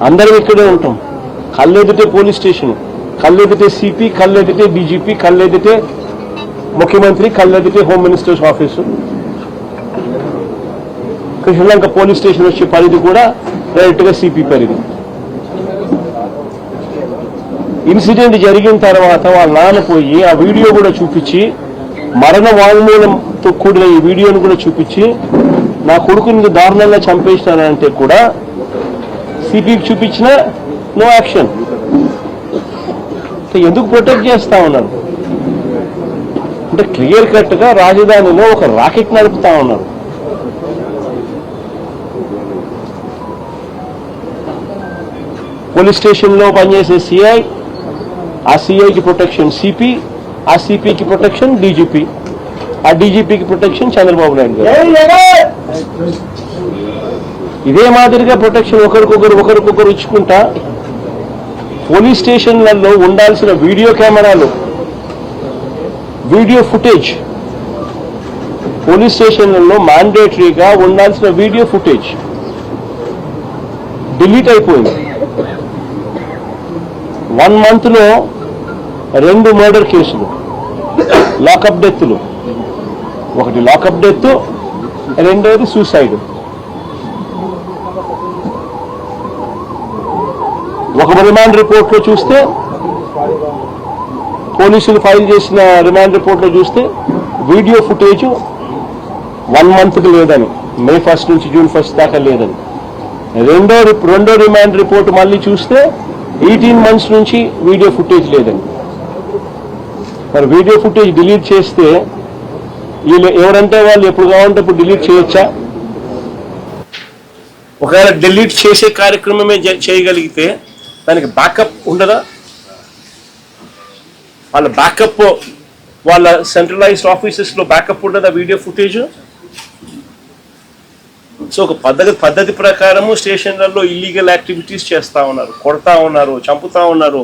అందరం ఇక్కడే ఉంటాం. కళ్ళెదిటే పోలీస్ స్టేషన్, కళ్ళెదిటే సిపి, కళ్ళెదిటే డీజీపీ, కళ్ళెదిటే ముఖ్యమంత్రి, కళ్ళెదిటే home ministers office. Sri Lanka police station వచ్చే పరిధి కూడా డైరెక్ట్గా సిపి పరిధి. ఇన్సిడెంట్ జరిగిన తర్వాత వాళ్ళ నాన్న పోయి ఆ వీడియో కూడా చూపించి, మరణ వాంగ్మూలంతో కూడిన ఈ వీడియోను కూడా చూపించి, నా కొడుకుని దారుణంగా చంపేసినానంటే కూడా సిపికి చూపించిన నో యాక్షన్. ఎందుకు ప్రొటెక్ట్ చేస్తా ఉన్నారు అంటే క్లియర్ కట్ గా రాజధానిలో ఒక రాకెట్ నడుపుతా ఉన్నారు. పోలీస్ స్టేషన్లో పనిచేసే సిఐ, ఆ సిఐకి ప్రొటెక్షన్ సిపి, ఆ సిపికి ప్రొటెక్షన్ డీజీపీ, ఆ డీజీపీకి ప్రొటెక్షన్ చంద్రబాబు నాయుడు గారు. ఇదే మాదిరిగా ప్రొటెక్షన్ ఒకరికొకరు ఇచ్చుకుంటా పోలీస్ స్టేషన్లలో ఉండాల్సిన వీడియో కెమెరాలు, వీడియో ఫుటేజ్, పోలీస్ స్టేషన్లలో మ్యాండేటరీగా ఉండాల్సిన వీడియో ఫుటేజ్ డిలీట్ అయిపోయింది. 1 month లో 2 మర్డర్ కేసులు, లాకప్ డెత్లు, ఒకటి లాకప్ డెత్, రెండోది సూసైడ్. ఒక రిమాండ్ రిపోర్ట్లో చూస్తే, పోలీసులు ఫైల్ చేసిన రిమాండ్ రిపోర్ట్లో చూస్తే వీడియో ఫుటేజ్ 1 monthకి లేదని, May 1 నుంచి June 1 దాకా లేదని. రెండో రిమాండ్ రిపోర్ట్ మళ్ళీ చూస్తే 18 months నుంచి వీడియో ఫుటేజ్ లేదని. మరి వీడియో ఫుటేజ్ డిలీట్ చేస్తే వీళ్ళు ఎవరంటే వాళ్ళు ఎప్పుడు కావాలంటే ఇప్పుడు డిలీట్ చేయొచ్చా? ఒకవేళ డిలీట్ చేసే కార్యక్రమమే చేయగలిగితే దానికి బ్యాకప్ ఉండదా? వాళ్ళ బ్యాకప్, వాళ్ళ సెంట్రలైజ్డ్ ఆఫీసెస్లో బ్యాకప్ ఉండదా వీడియో ఫుటేజ్? సో ఒక పద్ధతి ప్రకారము స్టేషన్లలో ఇల్లీగల్ యాక్టివిటీస్ చేస్తూ ఉన్నారు, కొడతా ఉన్నారు, చంపుతా ఉన్నారు,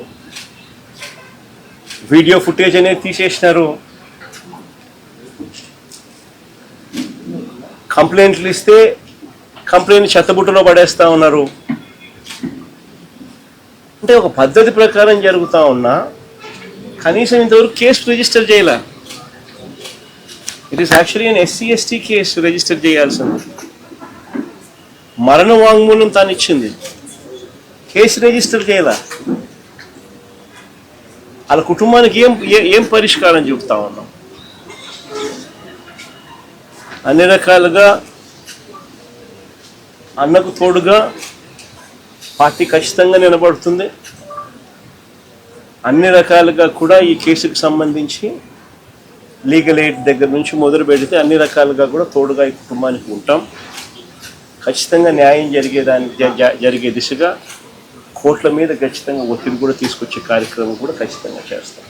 వీడియో ఫుటేజ్ అనేది తీసేసినారు. కంప్లైంట్లు ఇస్తే కంప్లైంట్ చెత్తబుట్టలో పడేస్తూ ఉన్నారు. అంటే ఒక పద్ధతి ప్రకారం జరుగుతూ ఉన్నా కనీసం ఇంతవరకు కేసు రిజిస్టర్ చేయాల. It is actually an SC/ST case register చేయాల్సింది. మరణ వాంగ్మూలం తాను ఇచ్చింది, కేసు రిజిస్టర్ చేయాల. వాళ్ళ కుటుంబానికి ఏం పరిష్కారం చూపుతా ఉన్నాం? అన్ని రకాలుగా అన్నకు తోడుగా పార్టీ ఖచ్చితంగా నిలబడుతుంది. అన్ని రకాలుగా కూడా ఈ కేసుకు సంబంధించి లీగల్ ఎయిడ్ దగ్గర నుంచి మొదలు పెడితే అన్ని రకాలుగా కూడా తోడుగా ఈ కుటుంబానికి ఉంటాం. ఖచ్చితంగా న్యాయం జరిగే దిశగా కోర్టుల మీద ఖచ్చితంగా ఒత్తిడి కూడా తీసుకొచ్చే కార్యక్రమం కూడా ఖచ్చితంగా చేస్తాం.